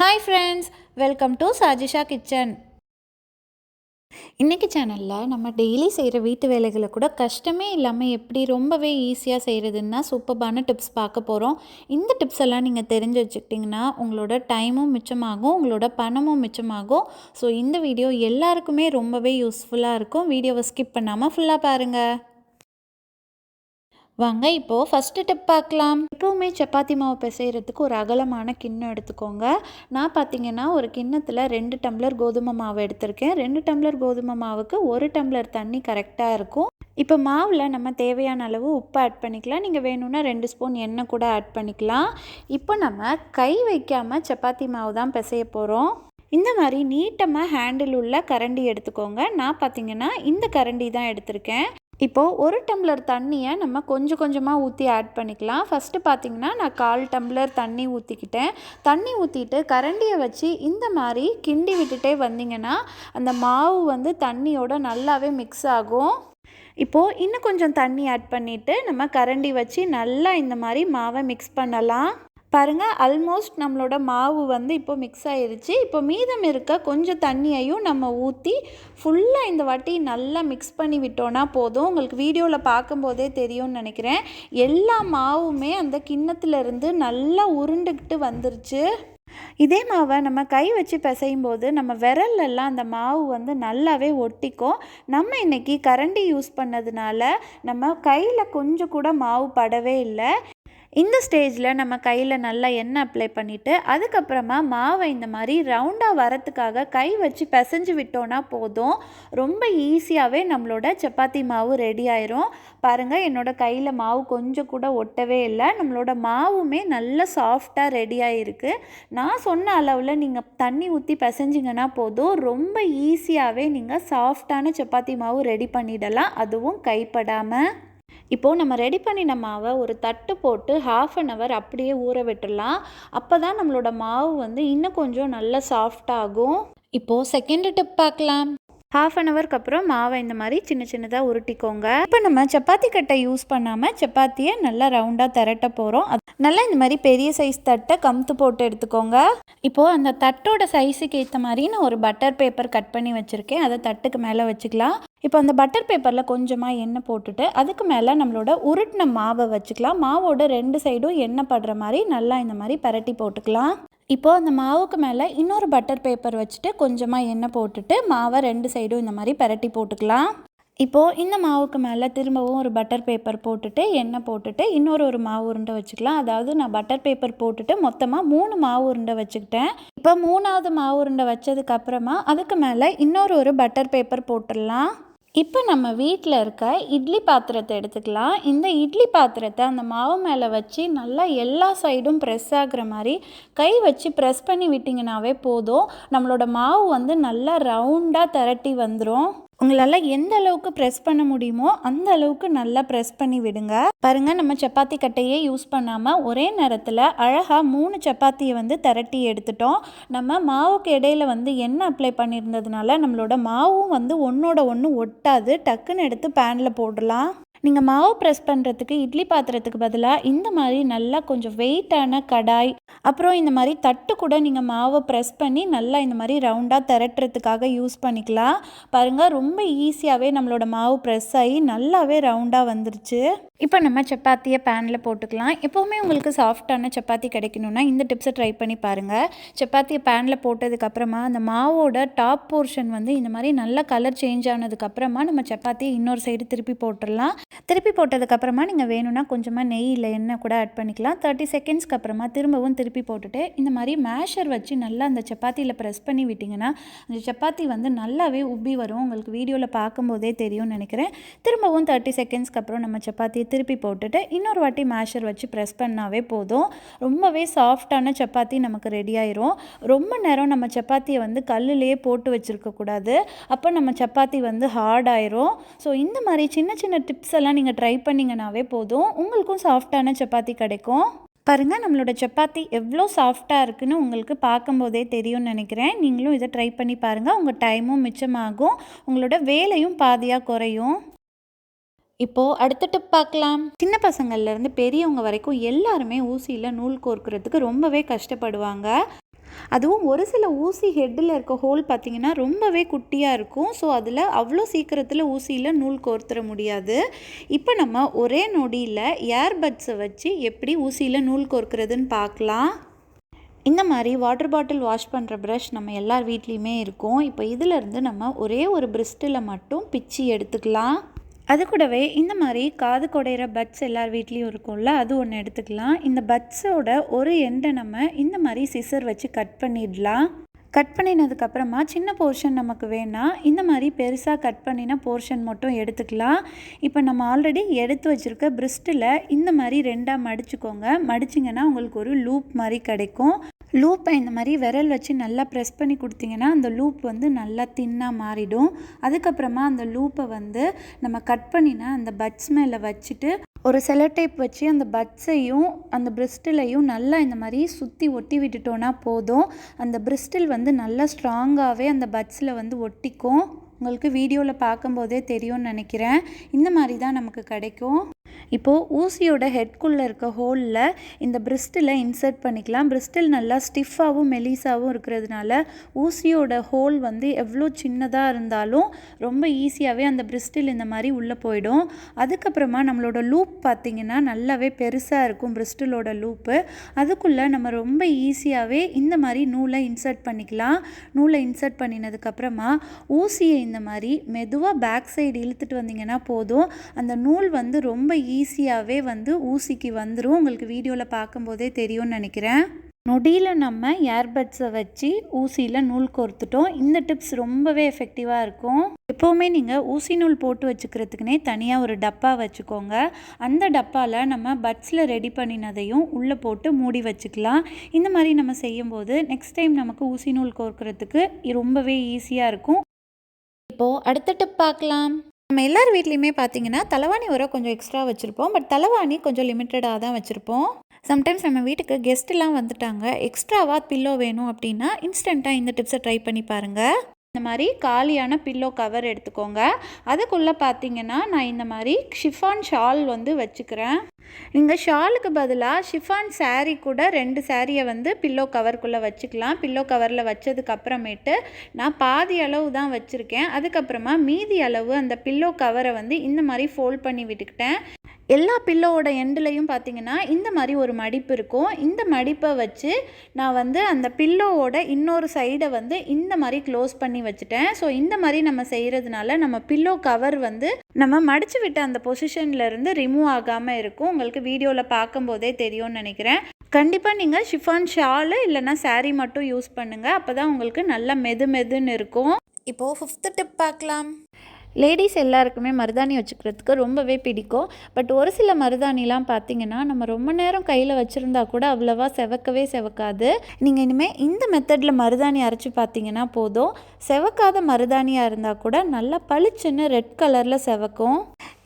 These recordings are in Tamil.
Hi friends, welcome to Sajisha kitchen. இன்றைக்கி சேனலில் நம்ம டெய்லி செய்கிற வீட்டு வேலைகளை கூட கஷ்டமே இல்லாமல் எப்படி ரொம்பவே ஈஸியாக செய்கிறதுன்னா சூப்பரான டிப்ஸ் பார்க்க போகிறோம். இந்த டிப்ஸ் எல்லாம் நீங்கள் தெரிஞ்சு வச்சுக்கிட்டிங்கன்னா உங்களோட டைமும் மிச்சமாகும், உங்களோட பணமும் மிச்சமாகும். ஸோ இந்த வீடியோ எல்லாருக்குமே ரொம்பவே யூஸ்ஃபுல்லாக இருக்கும். வீடியோவை ஸ்கிப் பண்ணாமல் ஃபுல்லாக பாருங்கள். வாங்க இப்போது ஃபஸ்ட்டு டிப் பார்க்கலாம். எப்போவுமே சப்பாத்தி மாவு பிசைகிறதுக்கு ஒரு அகலமான கிண்ணம் எடுத்துக்கோங்க. நான் பார்த்திங்கன்னா ஒரு கிண்ணத்தில் 2 டம்ளர் கோதுமை மாவு எடுத்திருக்கேன். 2 டம்ளர் கோதுமை மாவுக்கு 1 டம்ளர் தண்ணி கரெக்டாக இருக்கும். இப்போ மாவில் நம்ம தேவையான அளவு உப்பு ஆட் பண்ணிக்கலாம். நீங்கள் வேணும்னா 2 ஸ்பூன் எண்ணெய் கூட ஆட் பண்ணிக்கலாம். இப்போ நம்ம கை வைக்காமல் சப்பாத்தி மாவு தான் பிசைய போகிறோம். இந்த மாதிரி நீட்டமாக ஹேண்டில் உள்ள கரண்டி எடுத்துக்கோங்க. நான் பார்த்திங்கன்னா இந்த கரண்டி தான் எடுத்திருக்கேன். இப்போது 1 டம்ளர் தண்ணியை நம்ம கொஞ்சம் கொஞ்சமாக ஊற்றி ஆட் பண்ணிக்கலாம். ஃபஸ்ட்டு பார்த்திங்கன்னா நான் 1/4 டம்ளர் தண்ணி ஊற்றிக்கிட்டேன். தண்ணி ஊற்றிட்டு கரண்டியை வச்சு இந்த மாதிரி கிண்டி விட்டுட்டே வந்திங்கன்னா அந்த மாவு வந்து தண்ணியோட நல்லாவே மிக்ஸ் ஆகும். இப்போது இன்னும் கொஞ்சம் தண்ணி ஆட் பண்ணிவிட்டு நம்ம கரண்டி வச்சு நல்லா இந்த மாதிரி மாவை மிக்ஸ் பண்ணலாம். பாருங்கள், ஆல்மோஸ்ட் நம்மளோட மாவு வந்து இப்போ மிக்ஸ் ஆகிருச்சு. இப்போ மீதம் இருக்க கொஞ்சம் தண்ணியையும் நம்ம ஊற்றி ஃபுல்லாக இந்த வாட்டி நல்லா மிக்ஸ் பண்ணி விட்டோன்னா போதும். உங்களுக்கு வீடியோவில் பார்க்கும்போதே தெரியும்னு நினைக்கிறேன். எல்லா மாவுமே அந்த கிண்ணத்துலேருந்து நல்லா உருண்டுக்கிட்டு வந்துருச்சு. இதே மாவை நம்ம கை வச்சு பிசையும் போது நம்ம விரல்லெல்லாம் அந்த மாவு வந்து நல்லாவே ஒட்டிக்கும். நம்ம இன்றைக்கி கரண்டி யூஸ் பண்ணதுனால நம்ம கையில் கொஞ்சம் கூட மாவு படவே இல்லை. இந்த ஸ்டேஜில் நம்ம கையில் நல்லா எண்ணெய் அப்ளை பண்ணிவிட்டு அதுக்கப்புறமா மாவை இந்த மாதிரி ரவுண்டாக வரத்துக்காக கை வச்சு பிசைஞ்சு விட்டோன்னா போதும். ரொம்ப ஈஸியாகவே நம்மளோட சப்பாத்தி மாவு ரெடி ஆயிரும். பாருங்கள், என்னோடய கையில் மாவு கொஞ்சம் கூட ஒட்டவே இல்லை. நம்மளோட மாவுமே நல்லா சாஃப்டாக ரெடி ஆகிருக்கு. நான் சொன்ன அளவில் நீங்கள் தண்ணி ஊற்றி பிசைஞ்சிங்கன்னா போதும். ரொம்ப ஈஸியாகவே நீங்கள் சாஃப்டான சப்பாத்தி மாவு ரெடி பண்ணிடலாம், அதுவும் கைப்படாமல். இப்போது நம்ம ரெடி பண்ணின மாவை ஒரு தட்டு போட்டு 1/2 அன் ஹவர் அப்படியே ஊற விட்டுடலாம். அப்போ தான் நம்மளோட மாவு வந்து இன்னும் கொஞ்சம் நல்லா சாஃப்டாகும். இப்போது செகண்ட் டிப் பார்க்கலாம். 1/2 அன் ஹவருக்கு அப்புறம் மாவை இந்த மாதிரி சின்ன சின்னதாக உருட்டிக்கோங்க. இப்போ நம்ம சப்பாத்தி கட்டை யூஸ் பண்ணாமல் சப்பாத்தியை நல்லா ரவுண்டாக திரட்ட போகிறோம். நல்லா இந்த மாதிரி பெரிய சைஸ் தட்டை கமுத்து போட்டு எடுத்துக்கோங்க. இப்போது அந்த தட்டோட சைஸுக்கு ஏற்ற மாதிரி நான் ஒரு பட்டர் பேப்பர் கட் பண்ணி வச்சுருக்கேன். அதை தட்டுக்கு மேலே வச்சுக்கலாம். இப்போ அந்த பட்டர் பேப்பரில் கொஞ்சமாக எண்ணெய் போட்டுட்டு அதுக்கு மேலே நம்மளோட உருட்டின மாவை வச்சுக்கலாம். மாவோட 2 சைடும் எண்ணெய் படுற மாதிரி நல்லா இந்த மாதிரி பரட்டி போட்டுக்கலாம். இப்போது அந்த மாவுக்கு மேலே இன்னொரு பட்டர் பேப்பர் வச்சுட்டு கொஞ்சமாக எண்ணெய் போட்டுட்டு மாவை 2 சைடும் இந்த மாதிரி பரட்டி போட்டுக்கலாம். இப்போது இந்த மாவுக்கு மேலே திரும்பவும் ஒரு பட்டர் பேப்பர் போட்டுட்டு எண்ணெய் போட்டுட்டு இன்னொரு மாவு உருண்டை வச்சுக்கலாம். அதாவது நான் பட்டர் பேப்பர் போட்டுட்டு மொத்தமாக 3 மாவு உருண்டை வச்சுக்கிட்டேன். இப்போ 3ஆவது மாவு உருண்டை வச்சதுக்கப்புறமா அதுக்கு மேலே இன்னொரு பட்டர் பேப்பர் போட்டுடலாம். இப்போ நம்ம வீட்டில் இருக்க இட்லி பாத்திரத்தை எடுத்துக்கலாம். இந்த இட்லி பாத்திரத்தை அந்த மாவு மேலே வச்சு நல்லா எல்லா சைடும் ப்ரெஸ் ஆகுற மாதிரி கை வச்சு ப்ரெஸ் பண்ணி விட்டிங்கனாவே போதும். நம்மளோட மாவு வந்து நல்லா ரவுண்டாக திரட்டி வந்துடும். உங்களால் எந்த அளவுக்கு ப்ரெஸ் பண்ண முடியுமோ அந்த அளவுக்கு நல்லா ப்ரெஸ் பண்ணி விடுங்க. பாருங்கள், நம்ம சப்பாத்தி கட்டையே யூஸ் பண்ணாமல் ஒரே நேரத்தில் அழகாக 3 சப்பாத்தியை வந்து திரட்டி எடுத்துட்டோம். நம்ம மாவுக்கு இடையில வந்து எண்ணெய் அப்ளை பண்ணியிருந்ததுனால நம்மளோட மாவும் வந்து ஒன்றோட ஒன்று ஒட்டாது. டக்குன்னு எடுத்து பேனில் போடலாம். நீங்கள் மாவு ப்ரெஸ் பண்ணுறதுக்கு இட்லி பாத்திரத்துக்கு பதிலாக இந்த மாதிரி நல்லா கொஞ்சம் வெயிட்டான கடாய், அப்புறம் இந்த மாதிரி தட்டு கூட நீங்கள் மாவை ப்ரெஸ் பண்ணி நல்லா இந்த மாதிரி ரவுண்டாக திரட்டுறதுக்காக யூஸ் பண்ணிக்கலாம். பாருங்கள், ரொம்ப ஈஸியாகவே நம்மளோட மாவு ப்ரெஸ் ஆகி நல்லாவே ரவுண்டாக வந்துருச்சு. இப்போ நம்ம சப்பாத்தியை பேனில் போட்டுக்கலாம். எப்போவுமே உங்களுக்கு சாஃப்டான சப்பாத்தி கிடைக்கணுன்னா இந்த டிப்ஸை ட்ரை பண்ணி பாருங்கள். சப்பாத்தியை பேனில் போட்டதுக்கப்புறமா அந்த மாவோட டாப் போர்ஷன் வந்து இந்த மாதிரி நல்லா கலர் சேஞ்ச் ஆனதுக்கப்புறமா நம்ம சப்பாத்தியை இன்னொரு சைடு திருப்பி போட்டுடலாம். திருப்பி போட்டதுக்கப்புறமா நீங்கள் வேணும்னா கொஞ்சமாக நெய் இல்லை எண்ணெய் கூட ஆட் பண்ணிக்கலாம். 30 செகண்ட்ஸ்க்கு அப்புறமா திரும்பவும் திருப்பி போட்டுட்டு இந்த மாதிரி மேஷர் வச்சு நல்லா அந்த சப்பாத்தியில் ப்ரெஸ் பண்ணி விட்டிங்கன்னா அந்த சப்பாத்தி வந்து நல்லாவே உப்பி வரும். உங்களுக்கு வீடியோவில் பார்க்கும்போதே தெரியும்னு நினைக்கிறேன். திரும்பவும் 30 செகண்ட்ஸ்க்கு அப்புறம் நம்ம சப்பாத்தியை திருப்பி போட்டுட்டு இன்னொரு வாட்டி மேஷர் வச்சு ப்ரெஸ் பண்ணாவே போதும். ரொம்பவே சாஃப்டான சப்பாத்தி நமக்கு ரெடி ஆயிரும். ரொம்ப நேரம் நம்ம சப்பாத்தியை வந்து கல்லுலேயே போட்டு வச்சுருக்கக்கூடாது. அப்போ நம்ம சப்பாத்தி வந்து ஹார்ட் ஆயிரும். ஸோ இந்த மாதிரி சின்ன சின்ன டிப்ஸ் எல்லாம் நீங்கள் ட்ரை பண்ணிங்கனாவே போதும், உங்களுக்கும் சாஃப்டான சப்பாத்தி கிடைக்கும். பாருங்கள், நம்மளோட சப்பாத்தி எவ்வளோ சாஃப்டாக இருக்குதுன்னு உங்களுக்கு பார்க்கும்போதே தெரியும்னு நினைக்கிறேன். நீங்களும் இதை ட்ரை பண்ணி பாருங்கள். உங்கள் டைமும் மிச்சமாகும், உங்களோட வேலையும் பாதியாக குறையும். இப்போது அடுத்த டிப் பார்க்கலாம். சின்ன பசங்கள்லேருந்து பெரியவங்க வரைக்கும் எல்லாருமே ஊசியில் நூல் கோர்க்கிறதுக்கு ரொம்பவே கஷ்டப்படுவாங்க. அதுவும் ஒரு சில ஊசி ஹெட்டில் இருக்க ஹோல் பார்த்திங்கன்னா ரொம்பவே குட்டியாக இருக்கும். ஸோ அதில் அவ்வளோ சீக்கிரத்தில் ஊசியில் நூல் கோர்த்துற முடியாது. இப்போ நம்ம ஒரே நொடியில் ஏர்பட்ஸை வச்சு எப்படி ஊசியில் நூல் கோர்க்கிறதுன்னு பார்க்கலாம். இந்த மாதிரி வாட்டர் பாட்டில் வாஷ் பண்ணுற ப்ரஷ் நம்ம எல்லார் வீட்லேயுமே இருக்கும். இப்போ இதிலேருந்து நம்ம ஒரே ஒரு பிரிஸ்டில் மட்டும் பிச்சு எடுத்துக்கலாம். அது கூடவே இந்த மாதிரி காது குடையிற பட்ஸ் எல்லார் வீட்லேயும் இருக்கும்ல, அது ஒன்று எடுத்துக்கலாம். இந்த பட்ஸோட ஒரு எண்டை நம்ம இந்த மாதிரி சிசர் வச்சு கட் பண்ணிடலாம். கட் பண்ணினதுக்கப்புறமா சின்ன போர்ஷன் நமக்கு வேணால் இந்த மாதிரி பெருசாக கட் பண்ணின போர்ஷன் மட்டும் எடுத்துக்கலாம். இப்போ நம்ம ஆல்ரெடி எடுத்து வச்சுருக்க பிரிஸ்டில் இந்த மாதிரி ரெண்டாக மடிச்சுக்கோங்க. மடிச்சிங்கன்னா உங்களுக்கு ஒரு லூப் மாதிரி கிடைக்கும். லூப்பை இந்த மாதிரி விரல் வச்சு நல்லா ப்ரெஸ் பண்ணி கொடுத்தீங்கன்னா அந்த லூப் வந்து நல்லா தின்னாக மாறிடும். அதுக்கப்புறமா அந்த லூப்பை வந்து நம்ம கட் பண்ணினா அந்த பட்ஸ் மேலே வச்சுட்டு ஒரு செலோ டேப் வச்சு அந்த பட்ஸையும் அந்த பிரிஸ்டிலையும் நல்லா இந்த மாதிரி சுற்றி ஒட்டி விட்டுட்டோன்னா போதும். அந்த பிரிஸ்டில் வந்து நல்லா ஸ்ட்ராங்காகவே அந்த பட்ஸில் வந்து ஒட்டிக்கும். உங்களுக்கு வீடியோவில் பார்க்கும்போதே தெரியும்னு நினைக்கிறேன். இந்த மாதிரி தான் நமக்கு கிடைக்கும். இப்போது ஊசியோட ஹெட்குள்ளே இருக்க ஹோலில் இந்த பிரிஸ்டில் இன்சர்ட் பண்ணிக்கலாம். பிரிஸ்டில் நல்லா ஸ்டிஃபாகவும் மெலிசாகவும் இருக்கிறதுனால ஊசியோட ஹோல் வந்து எவ்வளோ சின்னதாக இருந்தாலும் ரொம்ப ஈஸியாகவே அந்த பிரிஸ்டில் இந்த மாதிரி உள்ளே போயிடும். அதுக்கப்புறமா நம்மளோட லூப் பார்த்திங்கன்னா நல்லாவே பெருசாக இருக்கும். பிரிஸ்டிலோட லூப்பு அதுக்குள்ளே நம்ம ரொம்ப ஈஸியாகவே இந்த மாதிரி நூலை இன்சர்ட் பண்ணிக்கலாம். நூலை இன்சர்ட் பண்ணினதுக்கப்புறமா ஊசியை இந்த மாதிரி மெதுவாக பேக் சைடு இழுத்துட்டு வந்தீங்கன்னா போதும். அந்த நூல் வந்து ரொம்ப ஈஸியாகவே வந்து ஊசிக்கு வந்துடும். உங்களுக்கு வீடியோவில் பார்க்கும்போதே தெரியும்னு நினைக்கிறேன். நொடியில் நம்ம ஏர்பட்ஸை வச்சு ஊசியில் நூல் கோர்த்துட்டோம். இந்த டிப்ஸ் ரொம்பவே எஃபெக்டிவாக இருக்கும். எப்போவுமே நீங்கள் ஊசி நூல் போட்டு வச்சுக்கிறதுக்குனே தனியாக ஒரு டப்பா வச்சுக்கோங்க. அந்த டப்பாவில் நம்ம பட்ஸில் ரெடி பண்ணினதையும் உள்ளே போட்டு மூடி வச்சுக்கலாம். இந்த மாதிரி நம்ம செய்யும்போது நெக்ஸ்ட் டைம் நமக்கு ஊசி நூல் கோர்க்கிறதுக்கு ரொம்பவே ஈஸியாக இருக்கும். இப்போது அடுத்த டிப் பார்க்கலாம். நம்ம எல்லார் வீட்லேயுமே பார்த்திங்கன்னா தலைவாணி உரம் கொஞ்சம் எக்ஸ்ட்ரா வச்சுருப்போம். பட் தலைவாணி கொஞ்சம் லிமிட்டடாக தான் வச்சுருப்போம். சம்டைம்ஸ் நம்ம வீட்டுக்கு கெஸ்ட்டெலாம் வந்துட்டாங்க, எக்ஸ்ட்ராவாக பில்லோ வேணும் அப்படின்னா இன்ஸ்டண்ட்டாக இந்த டிப்ஸை ட்ரை பண்ணி பாருங்கள். இந்த மாதிரி காலியான பில்லோ கவர் எடுத்துக்கோங்க. அதுக்குள்ளே பார்த்திங்கன்னா நான் இந்த மாதிரி ஷிஃபான் ஷால் வந்து வச்சுக்கிறேன். நீங்கள் ஷாலுக்கு பதிலாக ஷிஃபான் சாரீ கூட 2 சாரியை வந்து பில்லோ கவருக்குள்ளே வச்சுக்கலாம். பில்லோ கவரில் வச்சதுக்கப்புறமேட்டு நான் பாதி அளவு தான் வச்சுருக்கேன். அதுக்கப்புறமா மீதி அளவு அந்த பில்லோ கவரை வந்து இந்த மாதிரி ஃபோல்ட் பண்ணி விட்டுக்கிட்டேன். எல்லா பில்லோவோட எண்டுலையும் பார்த்திங்கன்னா இந்த மாதிரி ஒரு மடிப்பு இருக்கும். இந்த மடிப்பை வச்சு நான் வந்து அந்த பில்லோவோட இன்னொரு சைடை வந்து இந்த மாதிரி க்ளோஸ் பண்ணி வச்சுட்டேன். ஸோ இந்த மாதிரி நம்ம செய்கிறதுனால நம்ம பில்லோ கவர் வந்து நம்ம மடித்து விட்ட அந்த பொசிஷன்லேருந்து ரிமூவ் ஆகாமல் இருக்கும். உங்களுக்கு வீடியோவில் பார்க்கும்போதே தெரியும்னு நினைக்கிறேன். கண்டிப்பாக நீங்கள் ஷிஃபான் ஷாலு இல்லைனா சாரீ மட்டும் யூஸ் பண்ணுங்கள். அப்போ தான் உங்களுக்கு நல்லா மெதுன்னு இருக்கும். இப்போது 5th டிப் பார்க்கலாம். லேடிஸ் எல்லாருக்குமே மருதாணி வச்சுக்கிறதுக்கு ரொம்பவே பிடிக்கும். பட் ஒரு சில மருதாணிலாம் பார்த்திங்கன்னா நம்ம ரொம்ப நேரம் கையில் வச்சுருந்தா கூட அவ்வளோவா செவக்காது. நீங்கள் இனிமேல் இந்த மெத்தடில் மருதாணி அரைச்சி பார்த்திங்கன்னா போதும். செவக்காத மருதாணியாக இருந்தால் கூட நல்லா பளிச்சுன்னு ரெட் கலரில் செவக்கும்.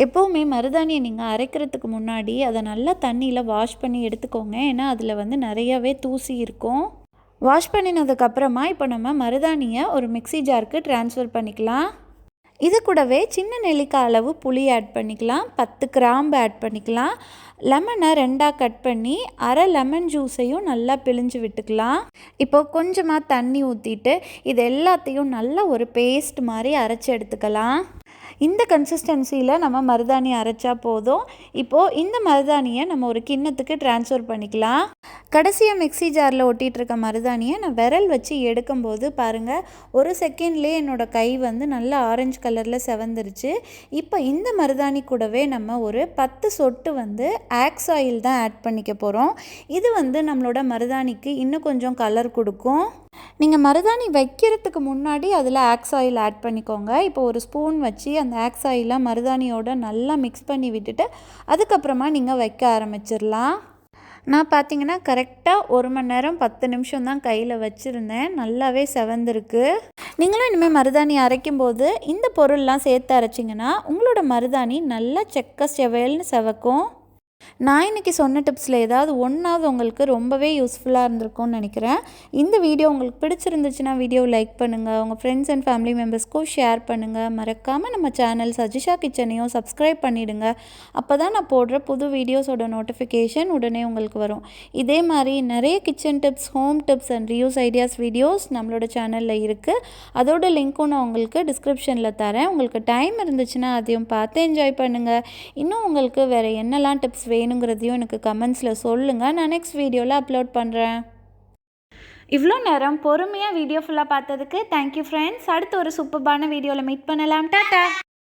எப்போவுமே மருதாணியை நீங்கள் அரைக்கிறதுக்கு முன்னாடி அதை நல்லா தண்ணியில் வாஷ் பண்ணி எடுத்துக்கோங்க. ஏன்னா அதில் வந்து நிறையவே தூசி இருக்கும். வாஷ் பண்ணினதுக்கப்புறமா இப்போ நம்ம மருதாணியை ஒரு மிக்ஸி ஜாருக்கு ட்ரான்ஸ்ஃபர் பண்ணிக்கலாம். இது கூடவே சின்ன நெல்லிக்காய் அளவு புளி ஆட் பண்ணிக்கலாம். 10 கிராம்பு ஆட் பண்ணிக்கலாம். லெமனை 2ஆக கட் பண்ணி அரை லெமன் ஜூஸையும் நல்லா பிழிஞ்சு விட்டுக்கலாம். இப்போ கொஞ்சமாக தண்ணி ஊற்றிட்டு இது எல்லாத்தையும் நல்லா ஒரு பேஸ்ட் மாதிரி அரைச்சி எடுத்துக்கலாம். இந்த கன்சிஸ்டன்சியில் நம்ம மருதாணி அரைச்சா போதும். இப்போது இந்த மருதாணியை நம்ம ஒரு கிண்ணத்துக்கு ட்ரான்ஸ்ஃபர் பண்ணிக்கலாம். கடைசியாக மிக்ஸி ஜாரில் ஒட்டிகிட்ருக்க மருதாணியை நான் விரல் வச்சு எடுக்கும்போது பாருங்கள், ஒரு செகண்ட்லேயே என்னோடய கை வந்து நல்லா ஆரஞ்சு கலரில் செவந்துருச்சு. இப்போ இந்த மருதாணி கூடவே நம்ம ஒரு 10 சொட்டு வந்து ஆக்ஸ் ஆயில் தான் ஆட் பண்ணிக்க போகிறோம். இது வந்து நம்மளோட மருதாணிக்கு இன்னும் கொஞ்சம் கலர் கொடுக்கும். நீங்கள் மருதாணி வைக்கிறதுக்கு முன்னாடி அதில் ஆக்ஸ் ஆயில் ஆட் பண்ணிக்கோங்க. இப்போ ஒரு ஸ்பூன் வச்சு அந்த ஆக்ஸ் ஆயிலை மருதாணியோட நல்லா மிக்ஸ் பண்ணி விட்டுட்டு அதுக்கப்புறமா நீங்கள் வைக்க ஆரம்பிச்சிடலாம். நான் பார்த்தீங்கன்னா கரெக்டாக 1 மணி நேரம் 10 நிமிஷம் தான் கையில் வச்சுருந்தேன். நல்லாவே செவந்திருக்கு. நீங்களும் இனிமேல் மருதாணி அரைக்கும்போது இந்த பொருள்லாம் சேர்த்து அரைச்சிங்கன்னா உங்களோட மருதாணி நல்லா செக்க செவேல்னு செவக்கும். நான் இன்றைக்கி சொன்ன டிப்ஸில் ஏதாவது ஒன்றாவது உங்களுக்கு ரொம்பவே யூஸ்ஃபுல்லாக இருந்திருக்கும்னு நினைக்கிறேன். இந்த வீடியோ உங்களுக்கு பிடிச்சிருந்துச்சுன்னா வீடியோ லைக் பண்ணுங்கள், உங்கள் ஃப்ரெண்ட்ஸ் அண்ட் ஃபேமிலி மெம்பர்ஸ்க்கும் ஷேர் பண்ணுங்கள். மறக்காமல் நம்ம சேனல் சஜிஷா கிச்சனையும் சப்ஸ்கிரைப் பண்ணிவிடுங்க. அப்போ தான் நான் போடுற புது வீடியோஸோட நோட்டிஃபிகேஷன் உடனே உங்களுக்கு வரும். இதே மாதிரி நிறைய kitchen tips, home tips and reuse ideas videos நம்மளோட சேனலில் இருக்குது. அதோட லிங்க்கும் நான் உங்களுக்கு டிஸ்கிரிப்ஷனில் தரேன். உங்களுக்கு டைம் இருந்துச்சுன்னா அதையும் பார்த்து என்ஜாய் பண்ணுங்கள். இன்னும் உங்களுக்கு வேறு என்னெல்லாம் டிப்ஸ் வேணுங்கிறதையும் எனக்கு கமெண்ட்ஸில் சொல்லுங்கள். நான் நெக்ஸ்ட் வீடியோவில் அப்லோட் பண்ணுறேன். இவ்வளோ நேரம் பொறுமையாக வீடியோ ஃபுல்லாக பார்த்ததுக்கு தேங்க்யூ ஃப்ரெண்ட்ஸ். அடுத்து ஒரு சூப்பர்பான வீடியோவில் மீட் பண்ணலாம். டாட்டா.